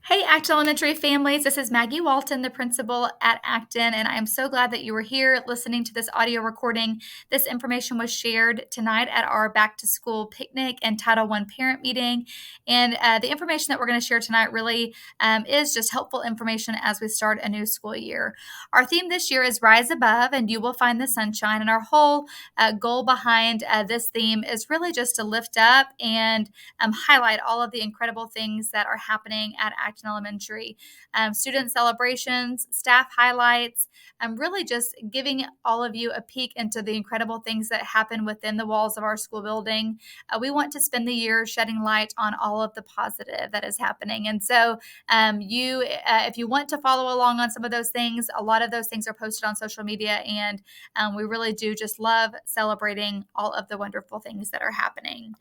Hey, Acton Elementary families. This is Maggie Walton, the principal at Acton, and I am so glad that you were here listening to this audio recording. This information was shared tonight at our back to school picnic and Title I parent meeting. And the information that we're going to share tonight really is just helpful information as we start a new school year. Our theme this year is Rise Above, and you will find the sunshine. And our whole goal behind this theme is really just to lift up and highlight all of the incredible things that are happening at Acton Elementary. Student celebrations, staff highlights, really just giving all of you a peek into the incredible things that happen within the walls of our school building. We want to spend the year shedding light on all of the positive that is happening. And so if you want to follow along on some of those things, a lot of those things are posted on social media, and we really do just love celebrating all of the wonderful things that are happening.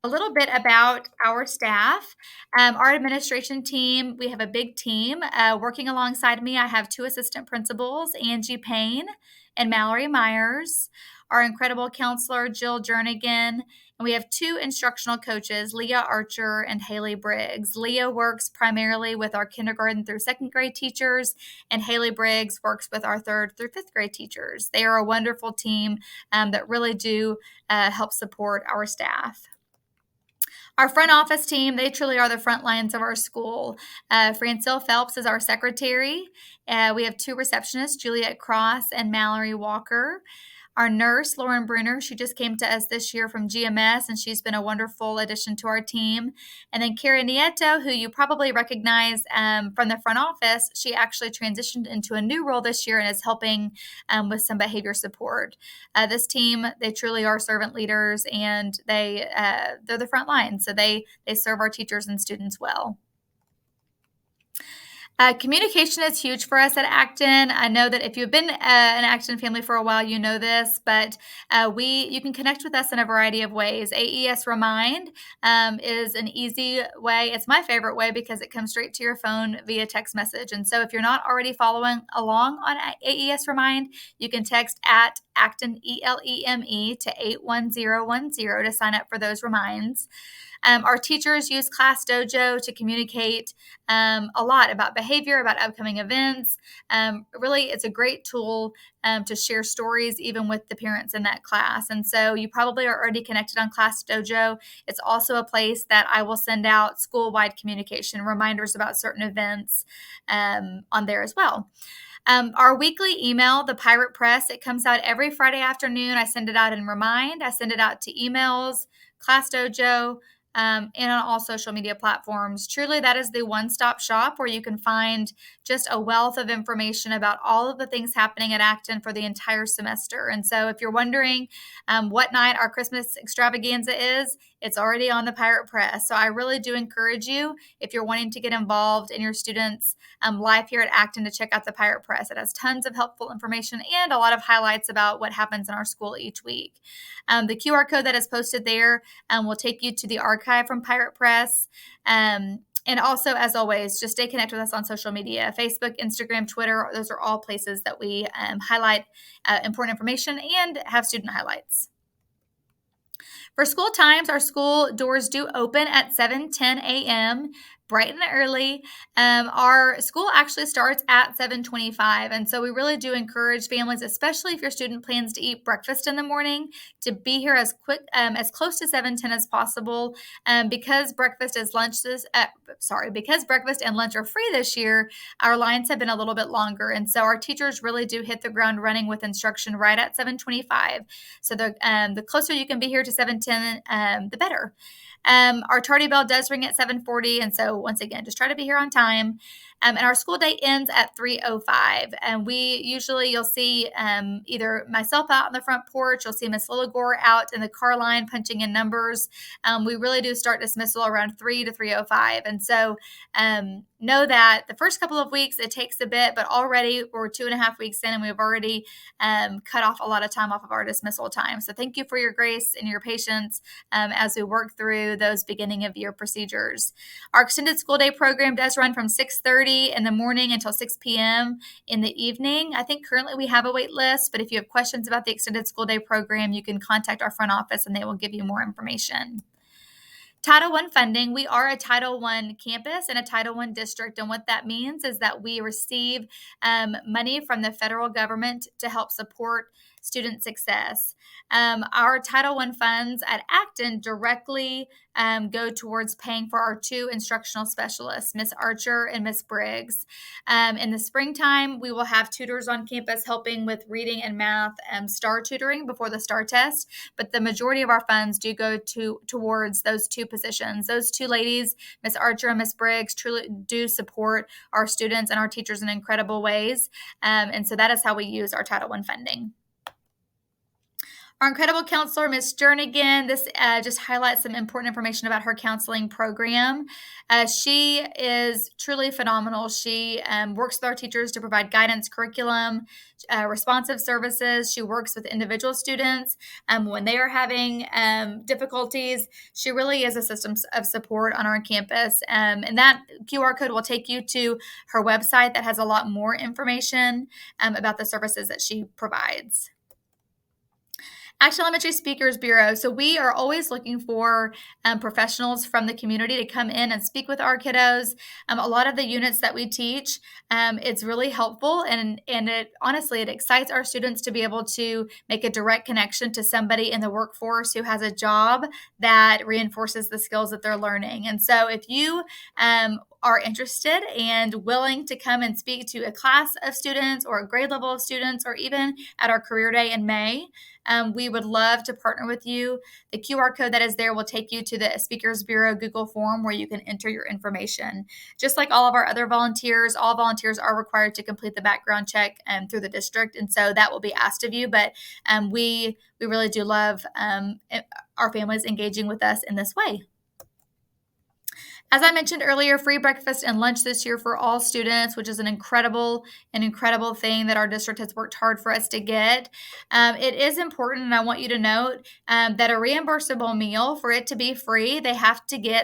A little bit about our staff. Our administration team, we have a big team. Working alongside me, I have two assistant principals, Angie Payne and Mallory Myers, our incredible counselor, Jill Jernigan, and we have two instructional coaches, Leah Archer and Haley Briggs. Leah works primarily with our kindergarten through second grade teachers, and Haley Briggs works with our third through fifth grade teachers. They are a wonderful team that really do help support our staff. Our front office team, they truly are the front lines of our school. Francine Phelps is our secretary. We have two receptionists, Juliet Cross and Mallory Walker. Our nurse, Lauren Bruner, she just came to us this year from GMS, and she's been a wonderful addition to our team. And then Kara Nieto, who you probably recognize from the front office, she actually transitioned into a new role this year and is helping with some behavior support. This team, they truly are servant leaders, and they're the front line, so they serve our teachers and students well. Communication is huge for us at Acton. I know that if you've been an Acton family for a while, you know this, but you can connect with us in a variety of ways. AES Remind is an easy way. It's my favorite way because it comes straight to your phone via text message. And so if you're not already following along on AES Remind, you can text at Acton ELEME to 81010 to sign up for those reminds. Our teachers use Class Dojo to communicate a lot about behavior, about upcoming events. Really, it's a great tool to share stories even with the parents in that class. And so you probably are already connected on Class Dojo. It's also a place that I will send out school-wide communication, reminders about certain events on there as well. Our weekly email, the Pirate Press, it comes out every Friday afternoon. I send it out in Remind. I send it out to emails, Class Dojo, and on all social media platforms. Truly, that is the one-stop shop where you can find just a wealth of information about all of the things happening at Acton for the entire semester. And so if you're wondering what night our Christmas extravaganza is, it's already on the Pirate Press. So I really do encourage you, if you're wanting to get involved in your students' life here at Acton, to check out the Pirate Press. It has tons of helpful information and a lot of highlights about what happens in our school each week. The QR code that is posted there will take you to the archive from Pirate Press. And also, as always, just stay connected with us on social media, Facebook, Instagram, Twitter. Those are all places that we highlight important information and have student highlights. For school times, our school doors do open at 7:10 a.m., bright and early. Our school actually starts at 7:25, and so we really do encourage families, especially if your student plans to eat breakfast in the morning, to be here as close to 7:10 as possible. Because breakfast and lunch are free this year, our lines have been a little bit longer, and so our teachers really do hit the ground running with instruction right at 7:25. So the closer you can be here to 7:10, the better. Our tardy bell does ring at 7:40, and so once again, just try to be here on time. And our school day ends at 3:05. And you'll see either myself out on the front porch, you'll see Miss Lilligore out in the car line punching in numbers. We really do start dismissal around 3 to 3:05. And so know that the first couple of weeks, it takes a bit, but already we're 2.5 weeks in, and we've already cut off a lot of time off of our dismissal time. So thank you for your grace and your patience as we work through those beginning of year procedures. Our extended school day program does run from 6:30 in the morning until 6 p.m. in the evening. I think currently we have a wait list, but if you have questions about the extended school day program, you can contact our front office and they will give you more information. Title I funding, we are a Title I campus and a Title I district. And what that means is that we receive money from the federal government to help support student success. Our Title I funds at Acton directly go towards paying for our 2 instructional specialists, Miss Archer and Miss Briggs. In the springtime, we will have tutors on campus helping with reading and math, STAR tutoring before the STAR test. But the majority of our funds do go towards those 2 positions. Those 2 ladies, Miss Archer and Miss Briggs, truly do support our students and our teachers in incredible ways. And so that is how we use our Title I funding. Our incredible counselor, Miss Jernigan, this just highlights some important information about her counseling program. She is truly phenomenal. She works with our teachers to provide guidance, curriculum, responsive services. She works with individual students when they are having difficulties. She really is a system of support on our campus. And that QR code will take you to her website that has a lot more information about the services that she provides. Acton Elementary Speakers Bureau. So we are always looking for professionals from the community to come in and speak with our kiddos. A lot of the units that we teach, it's really helpful, and it honestly, it excites our students to be able to make a direct connection to somebody in the workforce who has a job that reinforces the skills that they're learning. And so if you are interested and willing to come and speak to a class of students or a grade level of students, or even at our career day in May, we would love to partner with you. The QR code that is there will take you to the Speakers Bureau Google form where you can enter your information. Just like all of our other volunteers, all volunteers are required to complete the background check through the district, and so that will be asked of you. But we really do love our families engaging with us in this way. As I mentioned earlier, free breakfast and lunch this year for all students, which is an incredible thing that our district has worked hard for us to get. It is important, and I want you to note that a reimbursable meal, for it to be free,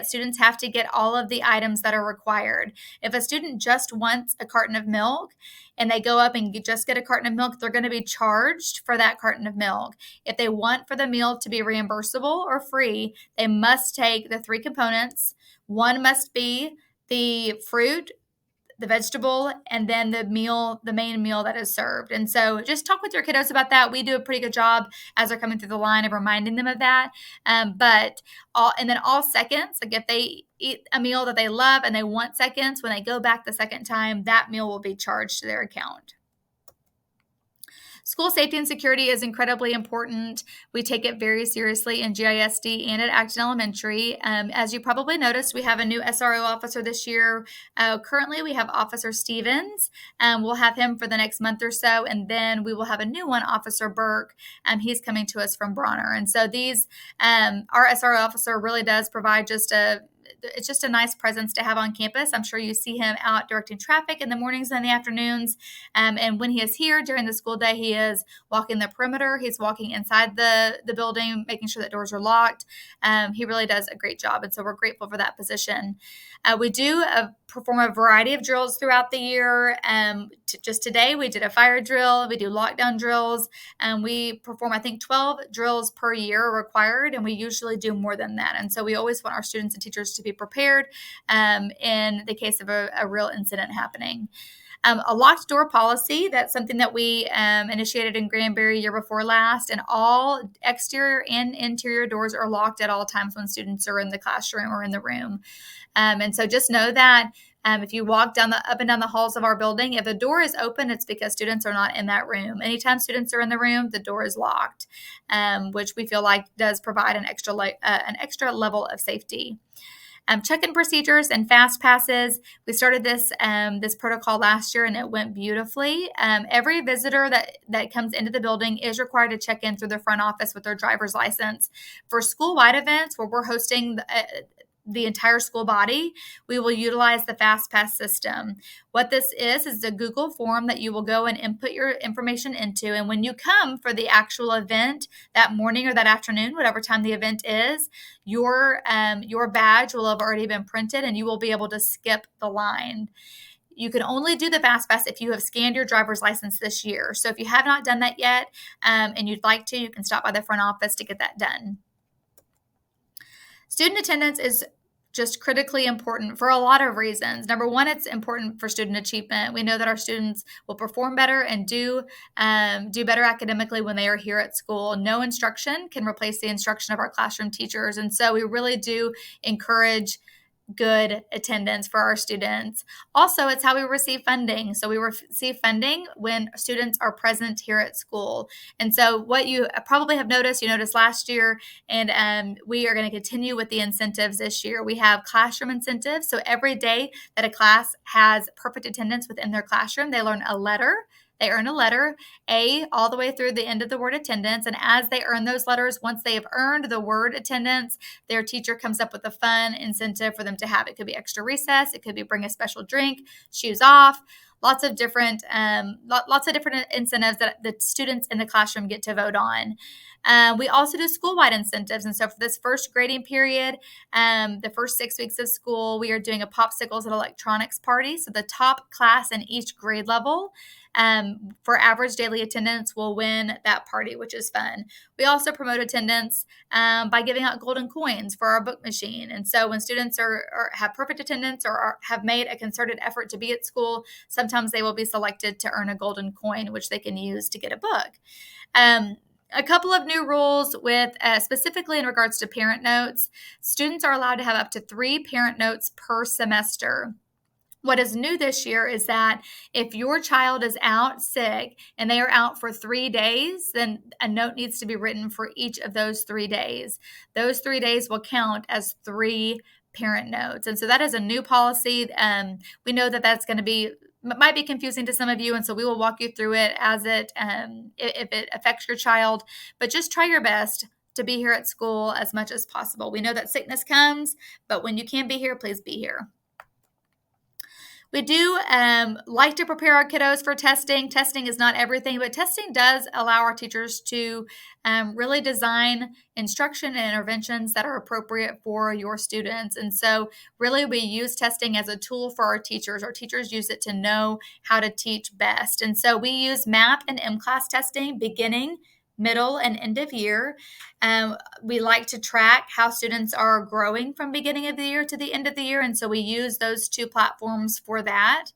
students have to get all of the items that are required. If a student just wants a carton of milk and they go up and just get a carton of milk, they're going to be charged for that carton of milk. If they want for the meal to be reimbursable or free, they must take the 3 components. One must be the fruit, the vegetable, and then the main meal that is served. And so just talk with your kiddos about that. We do a pretty good job as they're coming through the line of reminding them of that. But all seconds, like if they eat a meal that they love and they want seconds, when they go back the second time, that meal will be charged to their account. School safety and security is incredibly important. We take it very seriously in GISD and at Acton Elementary. As you probably noticed, we have a new SRO officer this year. Currently, we have Officer Stevens. We'll have him for the next month or so, and then we will have a new one, Officer Burke. He's coming to us from Bronner. And so our SRO officer really does provide it's just a nice presence to have on campus. I'm sure you see him out directing traffic in the mornings and the afternoons. And when he is here during the school day, he is walking the perimeter. He's walking inside the building, making sure that doors are locked. He really does a great job. And so we're grateful for that position. We do perform a variety of drills throughout the year. Just today, we did a fire drill. We do lockdown drills. We perform, I think, 12 drills per year required, and we usually do more than that. And so we always want our students and teachers to be prepared in the case of a real incident happening. A locked door policy, that's something that we initiated in Granbury year before last, and all exterior and interior doors are locked at all times when students are in the classroom or in the room. And so just know that if you walk up and down the halls of our building, if the door is open, it's because students are not in that room. Anytime students are in the room, the door is locked, which we feel like does provide an extra level of safety. Check-in procedures and fast passes. We started this protocol last year, and it went beautifully. Every visitor that comes into the building is required to check in through the front office with their driver's license. For school-wide events where we're hosting the entire school body, we will utilize the FastPass system. What this is a Google form that you will go and input your information into. And when you come for the actual event that morning or that afternoon, whatever time the event is, your badge will have already been printed and you will be able to skip the line. You can only do the FastPass if you have scanned your driver's license this year. So if you have not done that yet and you'd like to, you can stop by the front office to get that done. Student attendance is just critically important for a lot of reasons. Number one, it's important for student achievement. We know that our students will perform better and do better academically when they are here at school. No instruction can replace the instruction of our classroom teachers, and so we really do encourage good attendance for our students. Also, it's how we receive funding. So we receive funding when students are present here at school. And so what you probably have noticed, you noticed last year, and we are going to continue with the incentives this year. We have classroom incentives. So every day that a class has perfect attendance within their classroom, they learn a letter. They earn a letter, A, all the way through the end of the word attendance. And as they earn those letters, once they have earned the word attendance, their teacher comes up with a fun incentive for them to have. It could be extra recess. It could be bring a special drink, shoes off, lots of different incentives that the students in the classroom get to vote on. We also do school-wide incentives. And so for this first grading period, the first 6 weeks of school, we are doing a popsicles and electronics party. So the top class in each grade level for average daily attendance will win that party, which is fun. We also promote attendance by giving out golden coins for our book machine. And so when students have perfect attendance or have made a concerted effort to be at school, sometimes they will be selected to earn a golden coin, which they can use to get a book. A couple of new rules with specifically in regards to parent notes. Students are allowed to have up to 3 parent notes per semester. What is new this year is that if your child is out sick and they are out for 3 days, then a note needs to be written for each of those 3 days. Those 3 days will count as 3 parent notes. And so that is a new policy. We know that that's going to be might be confusing to some of you, and so we will walk you through it as if it affects your child. But just try your best to be here at school as much as possible. We know that sickness comes, but when you can be here, please be here. We do like to prepare our kiddos for testing. Testing is not everything, but testing does allow our teachers to really design instruction and interventions that are appropriate for your students. And so really we use testing as a tool for our teachers. Our teachers use it to know how to teach best. And so we use MAP and MClass testing beginning, middle, and end of year. We like to track how students are growing from beginning of the year to the end of the year, and so we use those 2 platforms for that.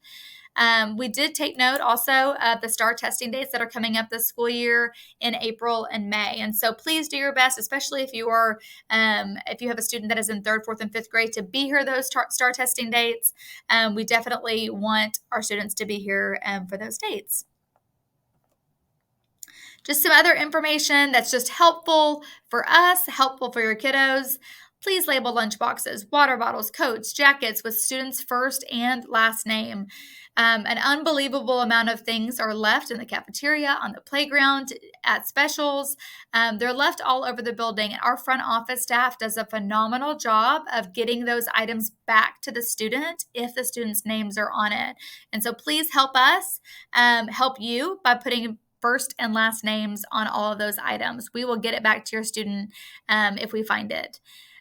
We did take note also of the STAR testing dates that are coming up this school year in April and May. And so please do your best, especially if you are, if you have a student that is in 3rd, 4th, and 5th grade, to be here those STAR testing dates. We definitely want our students to be here for those dates. Just some other information that's just helpful for us, helpful for your kiddos. Please label lunch boxes, water bottles, coats, jackets with students' first and last name. An unbelievable amount of things are left in the cafeteria, on the playground, at specials. They're left all over the building. Our front office staff does a phenomenal job of getting those items back to the student if the student's names are on it. And so please help us help you by putting first and last names on all of those items. We will get it back to your student if we find it.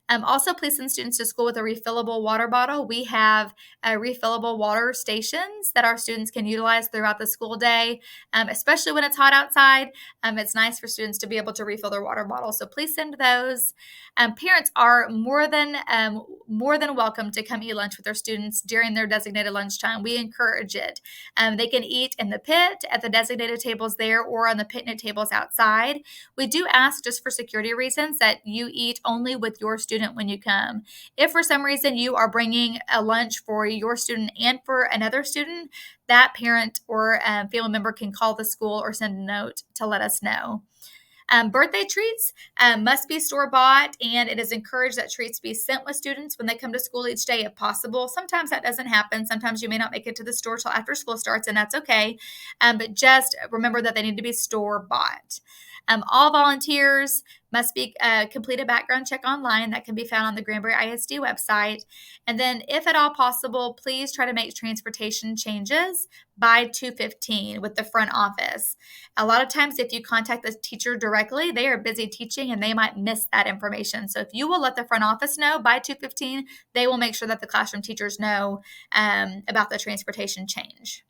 Also, please send students to school with a refillable water bottle. We have refillable water stations that our students can utilize throughout the school day, especially when it's hot outside. It's nice for students to be able to refill their water bottle. So please send those. Parents are more than welcome to come eat lunch with their students during their designated lunchtime. We encourage it. They can eat in the pit at the designated tables there or on the picnic tables outside. We do ask, just for security reasons, that you eat only with your student when you come. If for some reason you are bringing a lunch for your student and for another student, that parent or family member can call the school or send a note to let us know. Birthday treats must be store-bought, and it is encouraged that treats be sent with students when they come to school each day if possible. Sometimes that doesn't happen. Sometimes you may not make it to the store till after school starts, and that's okay. But just remember that they need to be store-bought. All volunteers must be complete a background check online that can be found on the Granbury ISD website. And then, if at all possible, please try to make transportation changes by 2:15 with the front office. A lot of times, if you contact the teacher directly, they are busy teaching and they might miss that information. So if you will let the front office know by 2:15, they will make sure that the classroom teachers know about the transportation change.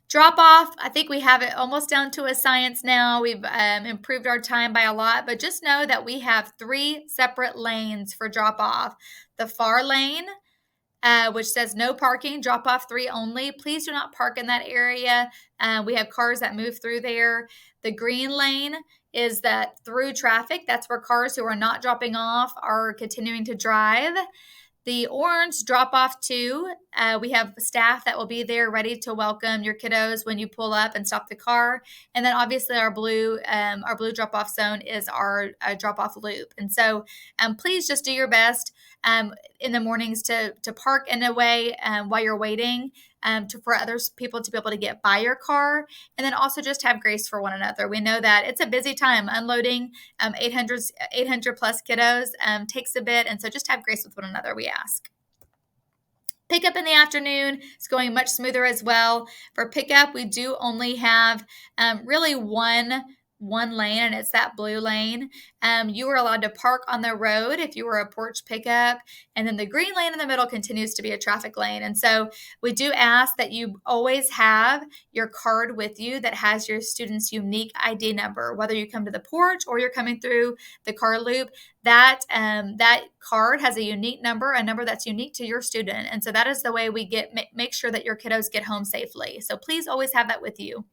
Drop off, I think we have it almost down to a science now. We've improved our time by a lot, but just know that we have 3 separate lanes for drop off. The far lane, which says no parking, drop off 3 only. Please do not park in that area. We have cars that move through there. The green lane is that through traffic. That's where cars who are not dropping off are continuing to drive. The orange drop off 2, we have staff that will be there ready to welcome your kiddos when you pull up and stop the car. And then obviously our blue drop off zone is our drop off loop. And so please just do your best in the mornings to park in a way while you're waiting for other people to be able to get by your car, and then also just have grace for one another. We know that it's a busy time. Unloading 800 plus kiddos takes a bit, and so just have grace with one another, we ask. Pickup in the afternoon is going much smoother as well. For pickup, we do only have really one lane, and it's that blue lane. You are allowed to park on the road if you were a porch pickup, and then the green lane in the middle continues to be a traffic lane. And so we do ask that you always have your card with you that has your student's unique ID number, whether you come to the porch or you're coming through the car loop. That card has a unique number, a number that's unique to your student, and so that is the way we make sure that your kiddos get home safely. So please always have that with you.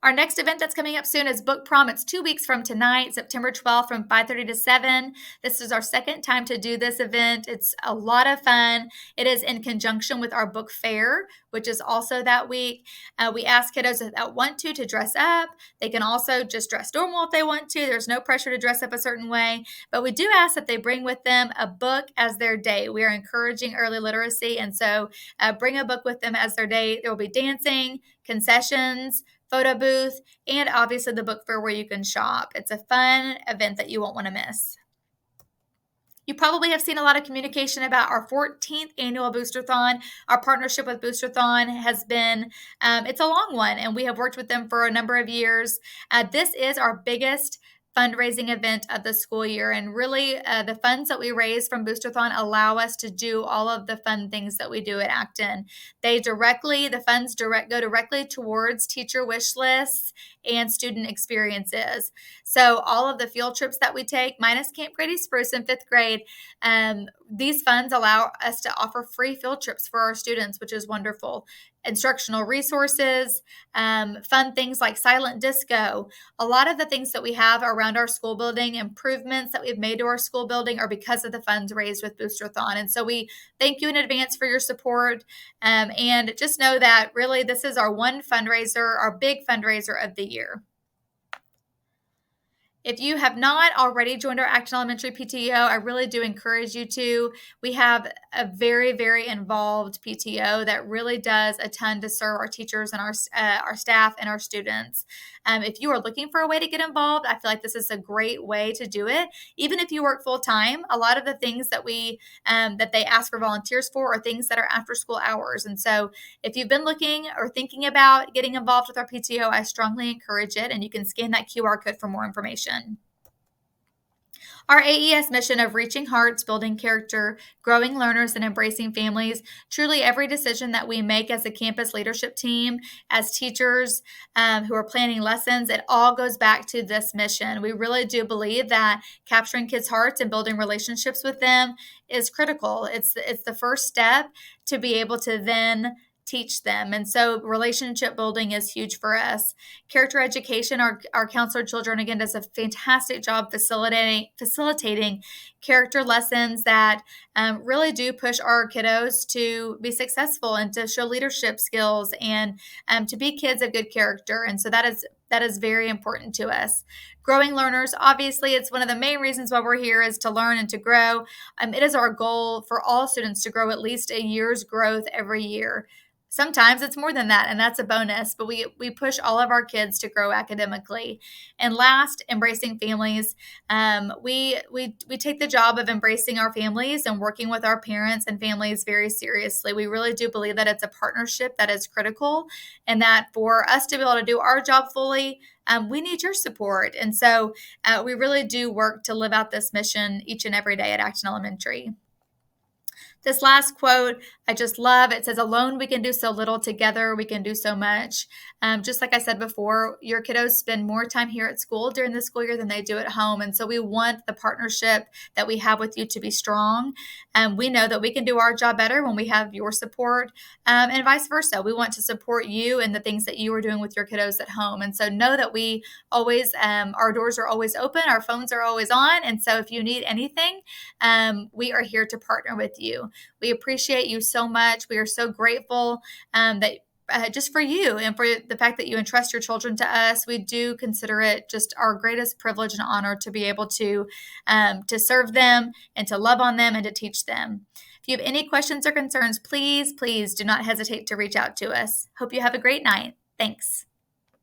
Our next event that's coming up soon is Book Prom. It's 2 weeks from tonight, September 12th from 5:30 to 7. This is our second time to do this event. It's a lot of fun. It is in conjunction with our book fair, which is also that week. We ask kiddos that want to dress up. They can also just dress normal if they want to. There's no pressure to dress up a certain way, but we do ask that they bring with them a book as their date. We are encouraging early literacy, and so bring a book with them as their date. There will be dancing, concessions, photo booth, and obviously the book fair where you can shop. It's a fun event that you won't want to miss. You probably have seen a lot of communication about our 14th annual Boosterthon. Our partnership with Boosterthon has been, it's a long one, and we have worked with them for a number of years. This is our biggest fundraising event of the school year, and really the funds that we raise from Boosterthon allow us to do all of the fun things that we do at Acton. The funds go directly towards teacher wish lists and student experiences. So all of the field trips that we take, minus Camp Grady Spruce in 5th grade, these funds allow us to offer free field trips for our students, which is wonderful. Instructional resources, fun things like silent disco. A lot of the things that we have around our school building, improvements that we've made to our school building, are because of the funds raised with Boosterthon. And so we thank you in advance for your support. And just know that really this is our big fundraiser of the year. If you have not already joined our Acton Elementary PTO, I really do encourage you to. We have a very, very involved PTO that really does a ton to serve our teachers and our staff and our students. If you are looking for a way to get involved, I feel like this is a great way to do it. Even if you work full time, a lot of the things that that they ask for volunteers for are things that are after school hours. And so if you've been looking or thinking about getting involved with our PTO, I strongly encourage it, and you can scan that QR code for more information. Our AES mission of reaching hearts, building character, growing learners, and embracing families. Truly, every decision that we make as a campus leadership team, as teachers who are planning lessons, it all goes back to this mission. We really do believe that capturing kids' hearts and building relationships with them is critical. It's the first step to be able to then teach them. And so relationship building is huge for us. Character education, our counselor children, again, does a fantastic job facilitating character lessons that really do push our kiddos to be successful and to show leadership skills and to be kids of good character. And so that is very important to us. Growing learners, obviously, it's one of the main reasons why we're here, is to learn and to grow. It is our goal for all students to grow at least a year's growth every year. Sometimes it's more than that, and that's a bonus, but we push all of our kids to grow academically. And last, embracing families. We take the job of embracing our families and working with our parents and families very seriously. We really do believe that it's a partnership that is critical, and that for us to be able to do our job fully, we need your support. And so we really do work to live out this mission each and every day at Acton Elementary. This last quote, I just love it says, alone we can do so little, together we can do so much. Just like I said before, your kiddos spend more time here at school during the school year than they do at home. And so we want the partnership that we have with you to be strong. We know that we can do our job better when we have your support, and vice versa. We want to support you and the things that you are doing with your kiddos at home. And so know that we always, our doors are always open, our phones are always on. And so if you need anything, we are here to partner with you. We appreciate you so much. We are so grateful that just for you and for the fact that you entrust your children to us. We do consider it just our greatest privilege and honor to be able to serve them and to love on them and to teach them. If you have any questions or concerns, please do not hesitate to reach out to us. Hope you have a great night. Thanks.